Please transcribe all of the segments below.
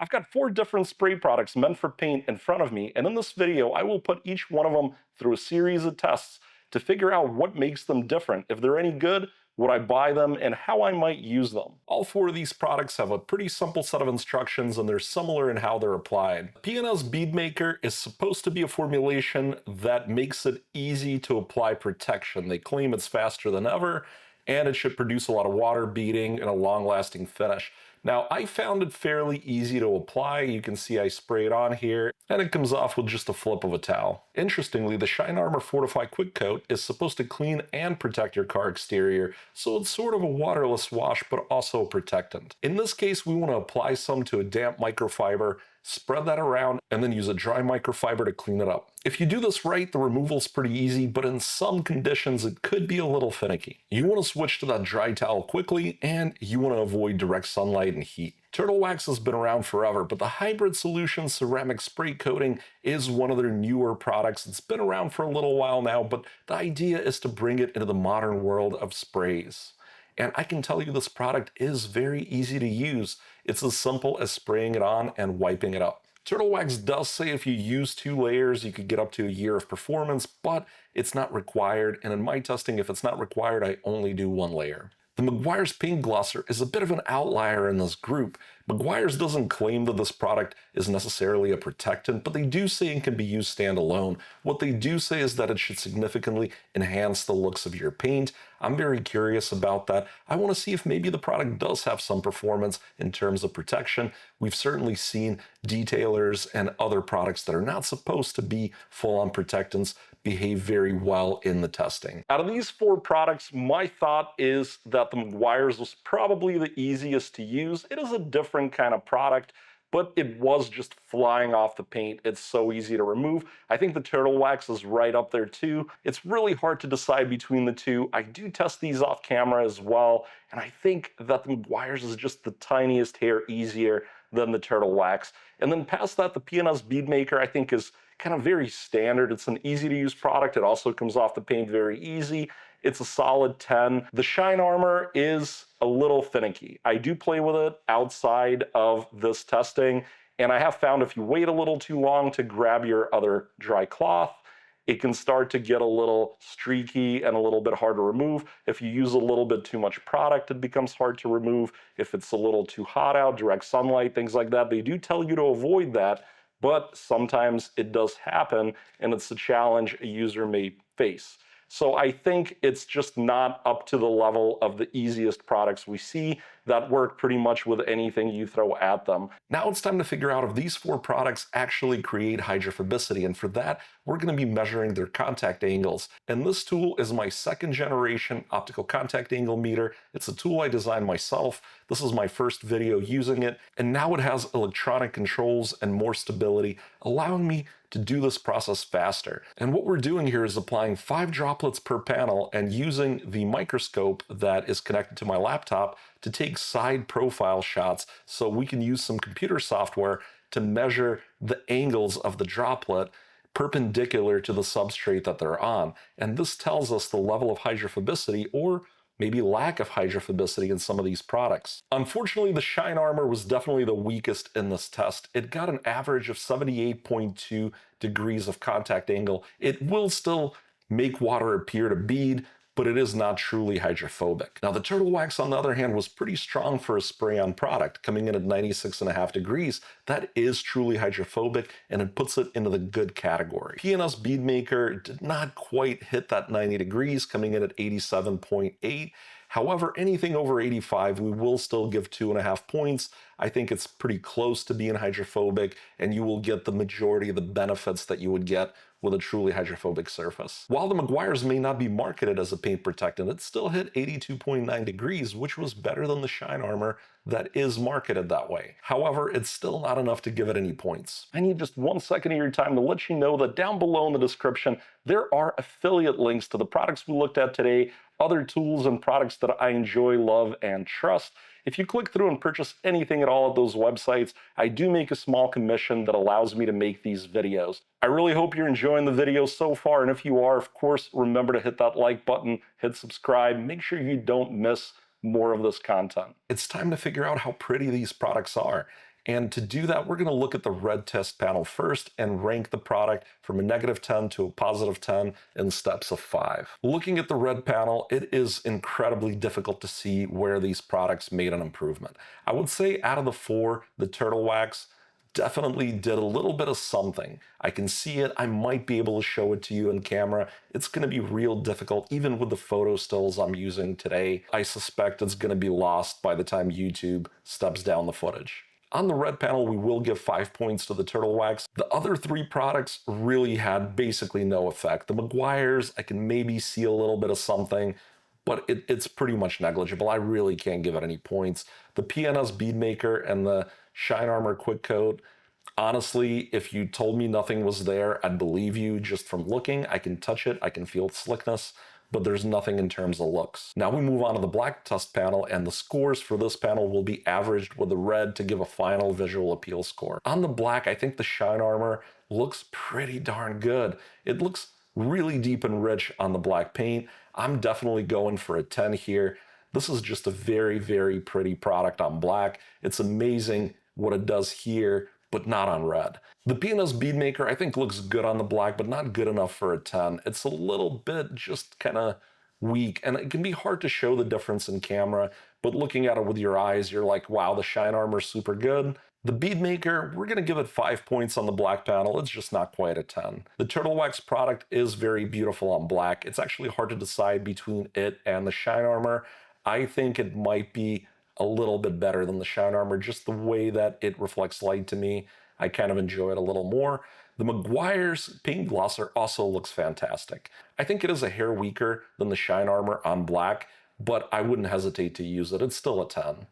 I've got 4 different spray products meant for paint in front of me, and in this video I will put each one of them through a series of tests to figure out what makes them different, if they're any good, would I buy them, and how I might use them. All 4 of these products have a pretty simple set of instructions and they're similar in how they're applied. P&S Bead Maker is supposed to be a formulation that makes it easy to apply protection. They claim it's faster than ever, and it should produce a lot of water beading and a long-lasting finish. Now, I found it fairly easy to apply. You can see I spray it on here, and it comes off with just a flip of a towel. Interestingly, the Shine Armor Fortify Quick Coat is supposed to clean and protect your car exterior, so it's sort of a waterless wash, but also a protectant. In this case, we want to apply some to a damp microfiber, spread that around, and then use a dry microfiber to clean it up. If you do this right, the removal's pretty easy, but in some conditions it could be a little finicky. You want to switch to that dry towel quickly, and you want to avoid direct sunlight and heat. Turtle wax has been around forever, but the Hybrid Solution ceramic spray coating is one of their newer products. It's been around for a little while now, but the idea is to bring it into the modern world of sprays. And I can tell you this product is very easy to use. It's as simple as spraying it on and wiping it up. Turtle Wax does say if you use 2 layers, you could get up to a year of performance, but it's not required. And in my testing, if it's not required, I only do 1 layer. The Meguiar's Paint Glosser is a bit of an outlier in this group. Meguiar's doesn't claim that this product is necessarily a protectant, but they do say it can be used standalone. What they do say is that it should significantly enhance the looks of your paint. I'm very curious about that. I want to see if maybe the product does have some performance in terms of protection. We've certainly seen detailers and other products that are not supposed to be full-on protectants behave very well in the testing. Out of these 4 products, my thought is that the Meguiar's was probably the easiest to use. It is a different kind of product, but it was just flying off the paint. It's so easy to remove. I think the Turtle Wax is right up there too. It's really hard to decide between the 2. I do test these off camera as well, and I think that the Meguiar's is just the tiniest hair easier than the Turtle Wax. And then past that, the P&S Bead Maker I think is kind of very standard. It's an easy to use product. It also comes off the paint very easy. It's a solid 10. The Shine Armor is a little finicky. I do play with it outside of this testing, and I have found if you wait a little too long to grab your other dry cloth, it can start to get a little streaky and a little bit hard to remove. If you use a little bit too much product, it becomes hard to remove. If it's a little too hot out, direct sunlight, things like that, they do tell you to avoid that, but sometimes it does happen, and it's a challenge a user may face. So I think it's just not up to the level of the easiest products we see that work pretty much with anything you throw at them. Now it's time to figure out if these 4 products actually create hydrophobicity, and for that, we're going to be measuring their contact angles. And this tool is my 2nd generation optical contact angle meter. It's a tool I designed myself. This is my first video using it, and now it has electronic controls and more stability, allowing me to do this process faster. And what we're doing here is applying 5 droplets per panel and using the microscope that is connected to my laptop to take side profile shots so we can use some computer software to measure the angles of the droplet perpendicular to the substrate that they're on. And this tells us the level of hydrophobicity or maybe lack of hydrophobicity in some of these products. Unfortunately, the Shine Armor was definitely the weakest in this test. It got an average of 78.2 degrees of contact angle. It will still make water appear to bead, but it is not truly hydrophobic. Now, the Turtle Wax, on the other hand, was pretty strong for a spray-on product, coming in at 96.5 degrees. That is truly hydrophobic, and it puts it into the good category. P&S Bead Maker did not quite hit that 90 degrees, coming in at 87.8. However, anything over 85, we will still give 2.5 points. I think it's pretty close to being hydrophobic, and you will get the majority of the benefits that you would get with a truly hydrophobic surface. While the Meguiar's may not be marketed as a paint protectant, it still hit 82.9 degrees, which was better than the Shine Armor that is marketed that way. However, it's still not enough to give it any points. I need just 1 second of your time to let you know that down below in the description, there are affiliate links to the products we looked at today, other tools and products that I enjoy, love, and trust. If you click through and purchase anything at all at those websites, I do make a small commission that allows me to make these videos. I really hope you're enjoying the video so far, and if you are, of course, remember to hit that like button, hit subscribe, make sure you don't miss more of this content. It's time to figure out how pretty these products are. And to do that, we're going to look at the red test panel first and rank the product from a -10 to a +10 in steps of 5. Looking at the red panel, it is incredibly difficult to see where these products made an improvement. I would say out of the 4, the Turtle Wax definitely did a little bit of something. I can see it. I might be able to show it to you in camera. It's going to be real difficult, even with the photo stills I'm using today. I suspect it's going to be lost by the time YouTube steps down the footage. On the red panel, we will give 5 points to the Turtle Wax. The other 3 products really had basically no effect. The Meguiar's, I can maybe see a little bit of something, but it's pretty much negligible. I really can't give it any points. The P&S Bead Maker and the Shine Armor Quick Coat, honestly, if you told me nothing was there, I'd believe you just from looking. I can touch it, I can feel slickness, but there's nothing in terms of looks. Now we move on to the black test panel, and the scores for this panel will be averaged with the red to give a final visual appeal score. On the black, I think the Shine Armor looks pretty darn good. It looks really deep and rich on the black paint. I'm definitely going for a 10 here. This is just a very, very pretty product on black. It's amazing what it does here, but not on red. The P&S Bead Maker I think looks good on the black, but not good enough for a 10. It's a little bit just kind of weak, and it can be hard to show the difference in camera, but looking at it with your eyes, you're like, wow, the Shine Armor's super good. The Bead Maker, we're gonna give it 5 points on the black panel. It's just not quite a 10. The Turtle Wax product is very beautiful on black. It's actually hard to decide between it and the Shine Armor. I think it might be a little bit better than the Shine Armor, just the way that it reflects light to me. I kind of enjoy it a little more. The Meguiar's Paint Glosser also looks fantastic. I think it is a hair weaker than the Shine Armor on black, but I wouldn't hesitate to use it. It's still a 10.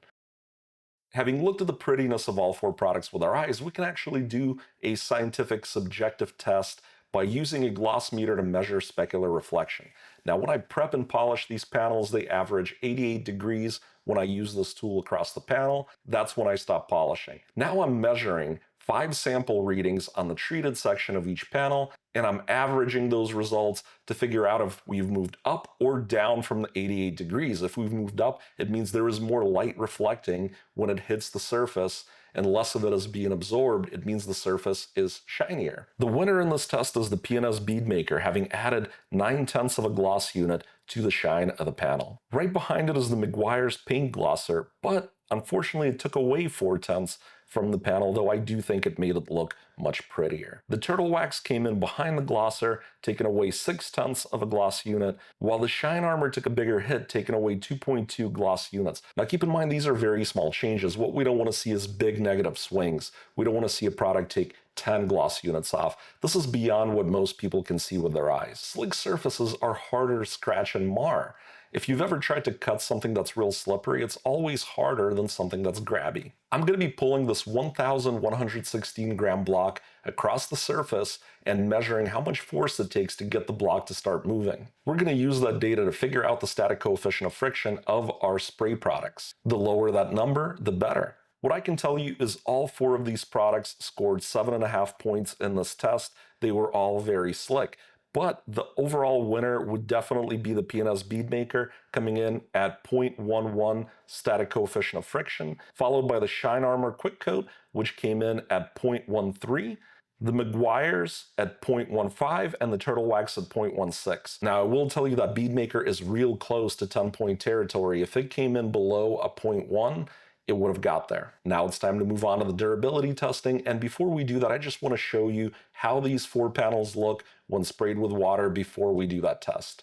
Having looked at the prettiness of all 4 products with our eyes, we can actually do a scientific subjective test by using a gloss meter to measure specular reflection. Now, when I prep and polish these panels, they average 88 degrees when I use this tool across the panel. That's when I stop polishing. Now I'm measuring 5 sample readings on the treated section of each panel, and I'm averaging those results to figure out if we've moved up or down from the 88 degrees. If we've moved up, it means there is more light reflecting when it hits the surface, and less of it is being absorbed. It means the surface is shinier. The winner in this test is the P&S Bead Maker, having added 9/10 of a gloss unit to the shine of the panel. Right behind it is the Meguiar's Paint Glosser, but unfortunately it took away 4/10 from the panel, though I do think it made it look much prettier. The Turtle Wax came in behind the glosser, taking away 6/10 of a gloss unit, while the Shine Armor took a bigger hit, taking away 2.2 gloss units. Now keep in mind, these are very small changes. What we don't want to see is big negative swings. We don't want to see a product take 10 gloss units off. This is beyond what most people can see with their eyes. Slick surfaces are harder to scratch and mar. If you've ever tried to cut something that's real slippery, it's always harder than something that's grabby. I'm going to be pulling this 1,116 gram block across the surface and measuring how much force it takes to get the block to start moving. We're going to use that data to figure out the static coefficient of friction of our spray products. The lower that number, the better. What I can tell you is all 4 of these products scored 7.5 points in this test. They were all very slick. But the overall winner would definitely be the P&S Bead Maker, coming in at 0.11 static coefficient of friction, followed by the Shine Armor Quick Coat, which came in at 0.13, the Meguiar's at 0.15, and the Turtle Wax at 0.16. Now, I will tell you that Bead Maker is real close to 10-point territory. If it came in below a 0.1, it would have got there. Now it's time to move on to the durability testing, and before we do that, I just want to show you how these 4 panels look when sprayed with water before we do that test.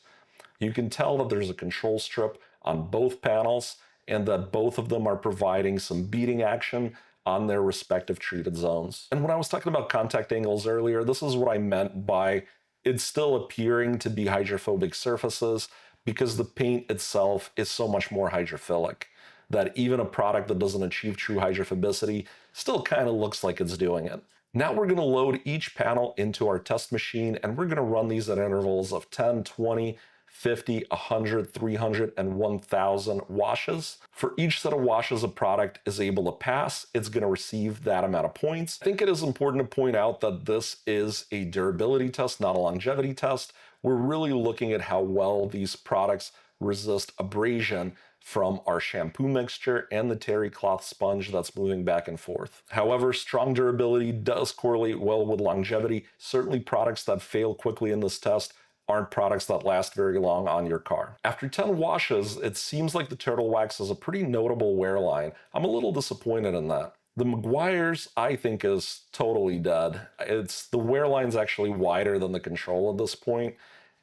You can tell that there's a control strip on both panels and that both of them are providing some beading action on their respective treated zones. And when I was talking about contact angles earlier, this is what I meant by it's still appearing to be hydrophobic surfaces because the paint itself is so much more hydrophilic that even a product that doesn't achieve true hydrophobicity still kind of looks like it's doing it. Now we're going to load each panel into our test machine, and we're going to run these at intervals of 10, 20, 50, 100, 300, and 1,000 washes. For each set of washes a product is able to pass, it's going to receive that amount of points. I think it is important to point out that this is a durability test, not a longevity test. We're really looking at how well these products resist abrasion from our shampoo mixture and the terry cloth sponge that's moving back and forth. However, strong durability does correlate well with longevity. Certainly products that fail quickly in this test aren't products that last very long on your car. After 10 washes, it seems like the turtle wax has a pretty notable wear line. I'm a little disappointed in that. The Meguiar's, I think, is totally dead. The wear line's actually wider than the control at this point,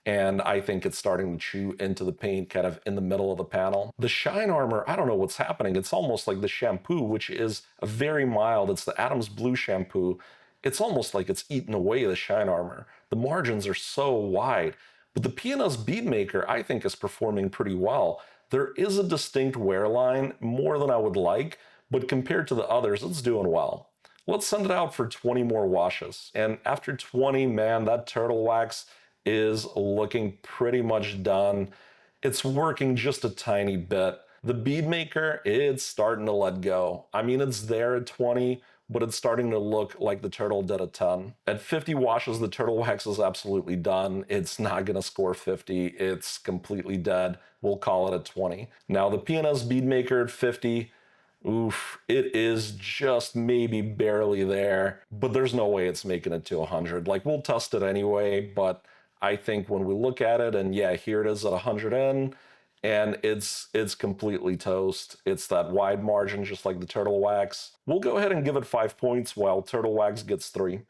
and I think it's starting to chew into the paint kind of in the middle of the panel. The Shine Armor, I don't know what's happening. It's almost like the shampoo, which is a very mild, it's the Adams Blue shampoo. It's almost like it's eaten away the Shine Armor. The margins are so wide. But the P&S Bead Maker, I think, is performing pretty well. There is a distinct wear line, more than I would like, but compared to the others, it's doing well. Let's send it out for 20 more washes. And after 20, man, that turtle wax is looking pretty much done. It's working just a tiny bit. The Bead Maker, it's starting to let go. I mean, it's there at 20, but it's starting to look like the turtle did at 10. At 50 washes, the turtle wax is absolutely done. It's not gonna score 50. It's completely dead. We'll call it a 20. Now the P&S Bead Maker at 50, oof, it is just maybe barely there, but there's no way it's making it to 100. Like, we'll test it anyway, but I think when we look at it, and yeah, here it is at 100 in, and it's completely toast. It's that wide margin, just like the turtle wax. We'll go ahead and give it 5 points, while turtle wax gets 3.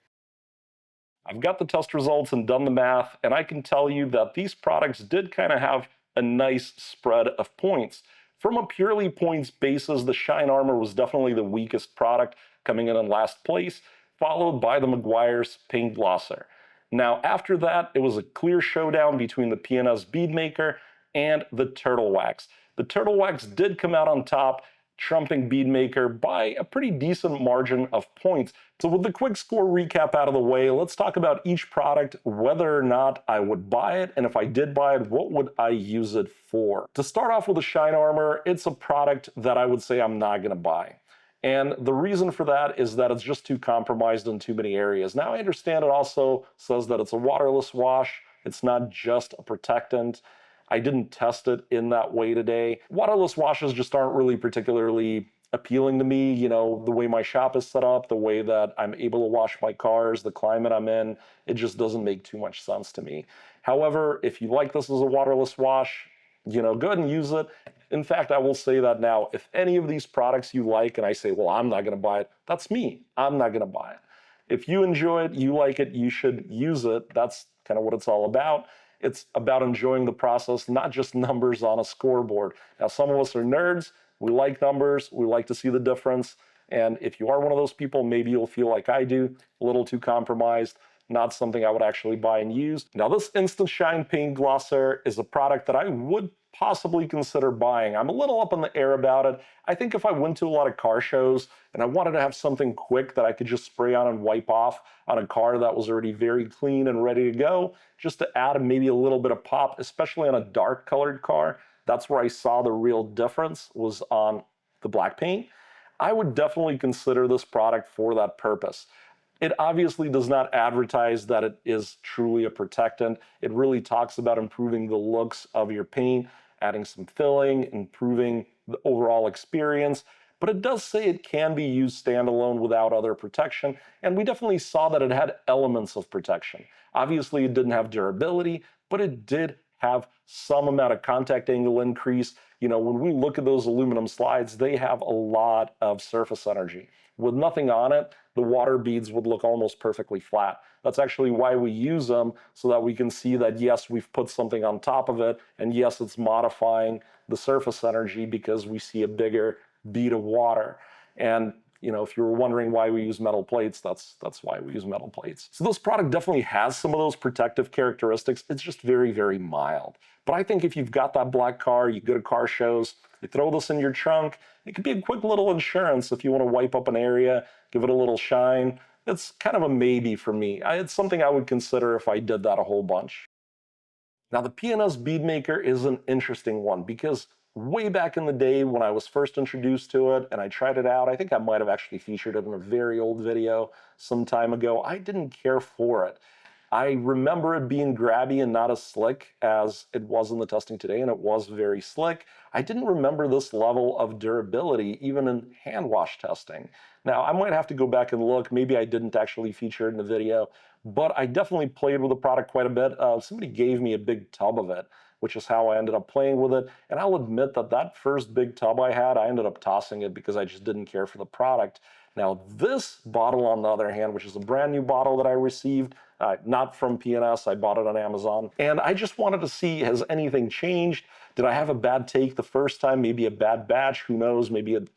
I've got the test results and done the math, and I can tell you that these products did kind of have a nice spread of points. From a purely points basis, the Shine Armor was definitely the weakest product, coming in last place, followed by the Meguiar's Paint Glosser. Now, after that, it was a clear showdown between the P&S Bead Maker and the turtle wax. The turtle wax did come out on top, trumping Bead Maker by a pretty decent margin of points. So with the quick score recap out of the way, let's talk about each product, whether or not I would buy it, and if I did buy it, what would I use it for? To start off with the Shine Armor, it's a product that I would say I'm not going to buy. And the reason for that is that it's just too compromised in too many areas. Now, I understand it also says that it's a waterless wash. It's not just a protectant. I didn't test it in that way today. Waterless washes just aren't really particularly appealing to me. You know, the way my shop is set up, the way that I'm able to wash my cars, the climate I'm in, it just doesn't make too much sense to me. However, if you like this as a waterless wash, you know, go ahead and use it. In fact, I will say that now, if any of these products you like and I say, well, I'm not going to buy it, that's me. I'm not going to buy it. If you enjoy it, you like it, you should use it. That's kind of what it's all about. It's about enjoying the process, not just numbers on a scoreboard. Now, some of us are nerds. We like numbers. We like to see the difference. And if you are one of those people, maybe you'll feel like I do, a little too compromised, not something I would actually buy and use. Now, this Instant Shine Paint Glosser is a product that I would possibly consider buying. I'm a little up in the air about it. I think if I went to a lot of car shows and I wanted to have something quick that I could just spray on and wipe off on a car that was already very clean and ready to go, just to add maybe a little bit of pop, especially on a dark colored car, that's where I saw the real difference, was on the black paint. I would definitely consider this product for that purpose. It obviously does not advertise that it is truly a protectant. It really talks about improving the looks of your paint, adding some filling, improving the overall experience. But it does say it can be used standalone without other protection, and we definitely saw that it had elements of protection. Obviously, it didn't have durability, but it did have some amount of contact angle increase. You know, when we look at those aluminum slides, they have a lot of surface energy. With nothing on it, the water beads would look almost perfectly flat. That's actually why we use them, so that we can see that, yes, we've put something on top of it, and yes, it's modifying the surface energy because we see a bigger bead of water. And you know, if you were wondering why we use metal plates, that's why we use metal plates. So this product definitely has some of those protective characteristics. It's just very, very mild. But I think if you've got that black car, you go to car shows, you throw this in your trunk, it could be a quick little insurance if you want to wipe up an area, give it a little shine. It's kind of a maybe for me. It's something I would consider if I did that a whole bunch. Now, the P&S Bead Maker is an interesting one because way back in the day when I was first introduced to it and I tried it out, I think I might have actually featured it in a very old video some time ago, I didn't care for it. I remember it being grabby and not as slick as it was in the testing today, and it was very slick. I didn't remember this level of durability even in hand wash testing. Now, I might have to go back and look. Maybe I didn't actually feature it in the video, but I definitely played with the product quite a bit. Somebody gave me a big tub of it, which is how I ended up playing with it. And I'll admit that that first big tub I had, I ended up tossing it because I just didn't care for the product. Now, this bottle, on the other hand, which is a brand new bottle that I received, not from P&S, I bought it on Amazon. And I just wanted to see, has anything changed? Did I have a bad take the first time? Maybe a bad batch, who knows? Maybe it,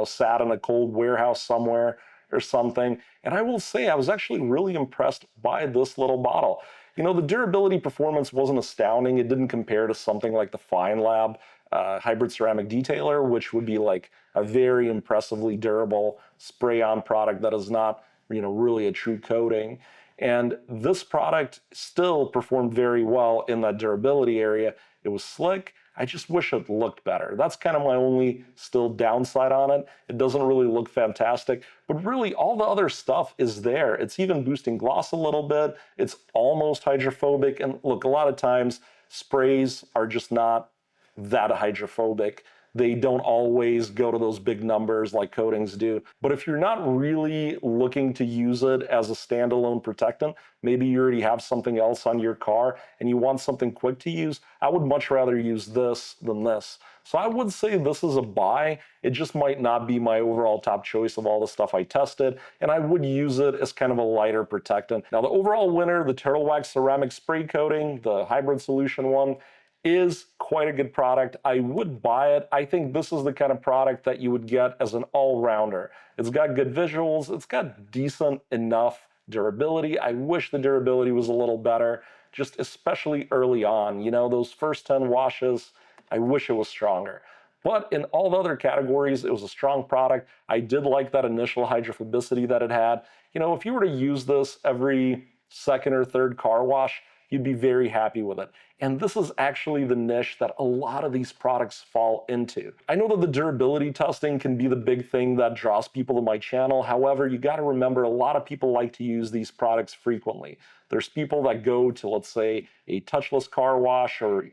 sat in a cold warehouse somewhere or something. And I will say I was actually really impressed by this little bottle. The durability performance wasn't astounding. It didn't compare to something like the Fine Lab hybrid ceramic detailer, which would be like a very impressively durable spray-on product that is not, really a true coating. And this product still performed very well in that durability area. It was slick. I just wish it looked better. That's kind of my only still downside on it. It doesn't really look fantastic, but really all the other stuff is there. It's even boosting gloss a little bit. It's almost hydrophobic. And look, a lot of times sprays are just not that hydrophobic. They don't always go to those big numbers like coatings do. But if you're not really looking to use it as a standalone protectant, maybe you already have something else on your car and you want something quick to use, I would much rather use this than this. So I would say this is a buy. It just might not be my overall top choice of all the stuff I tested, and I would use it as kind of a lighter protectant. Now, the overall winner, the Turtle Wax ceramic spray coating, the hybrid solution one, is quite a good product. I would buy it. I think this is the kind of product that you would get as an all-rounder. It's got good visuals. It's got decent enough durability. I wish the durability was a little better, just especially early on. Those first 10 washes, I wish it was stronger. But in all the other categories, it was a strong product. I did like that initial hydrophobicity that it had. If you were to use this every second or third car wash, you'd be very happy with it. And this is actually the niche that a lot of these products fall into. I know that the durability testing can be the big thing that draws people to my channel. However, you got to remember a lot of people like to use these products frequently. There's people that go to, let's say, a touchless car wash, or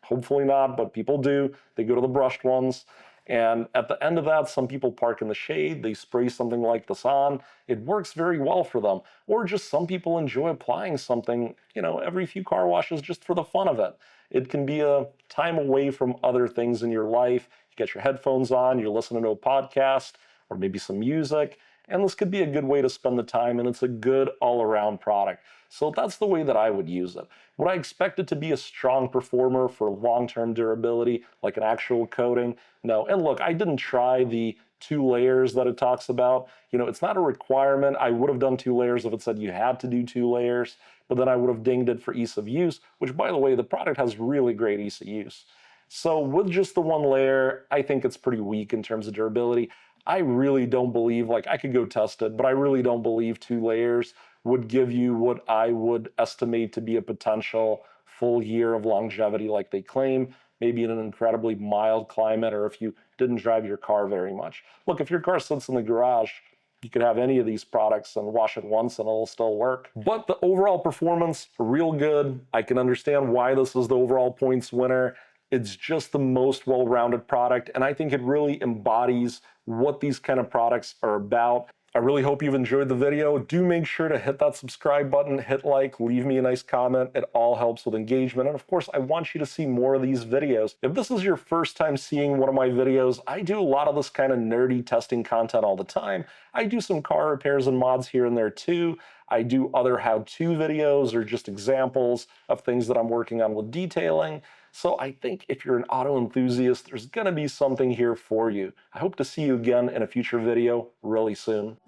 hopefully not, but people do. They go to the brushed ones. And at the end of that, some people park in the shade, they spray something like this on. It works very well for them. Or just some people enjoy applying something, every few car washes just for the fun of it. It can be a time away from other things in your life. You get your headphones on, you're listening to a podcast, or maybe some music, and this could be a good way to spend the time, and it's a good all-around product. So that's the way that I would use it. Would I expect it to be a strong performer for long-term durability, like an actual coating? No. And look, I didn't try the 2 layers that it talks about. It's not a requirement. I would have done 2 layers if it said you had to do 2 layers, but then I would have dinged it for ease of use, which, by the way, the product has really great ease of use. So with just the 1 layer, I think it's pretty weak in terms of durability. I really don't believe, I could go test it, but I really don't believe 2 layers would give you what I would estimate to be a potential full year of longevity like they claim, maybe in an incredibly mild climate, or if you didn't drive your car very much. Look, if your car sits in the garage, you could have any of these products and wash it once and it'll still work. But the overall performance, real good. I can understand why this is the overall points winner. It's just the most well-rounded product, and I think it really embodies what these kind of products are about. I really hope you've enjoyed the video. Do make sure to hit that subscribe button, hit like, leave me a nice comment. It all helps with engagement. And of course, I want you to see more of these videos. If this is your first time seeing one of my videos, I do a lot of this kind of nerdy testing content all the time. I do some car repairs and mods here and there too. I do other how-to videos or just examples of things that I'm working on with detailing. So I think if you're an auto enthusiast, there's gonna be something here for you. I hope to see you again in a future video really soon.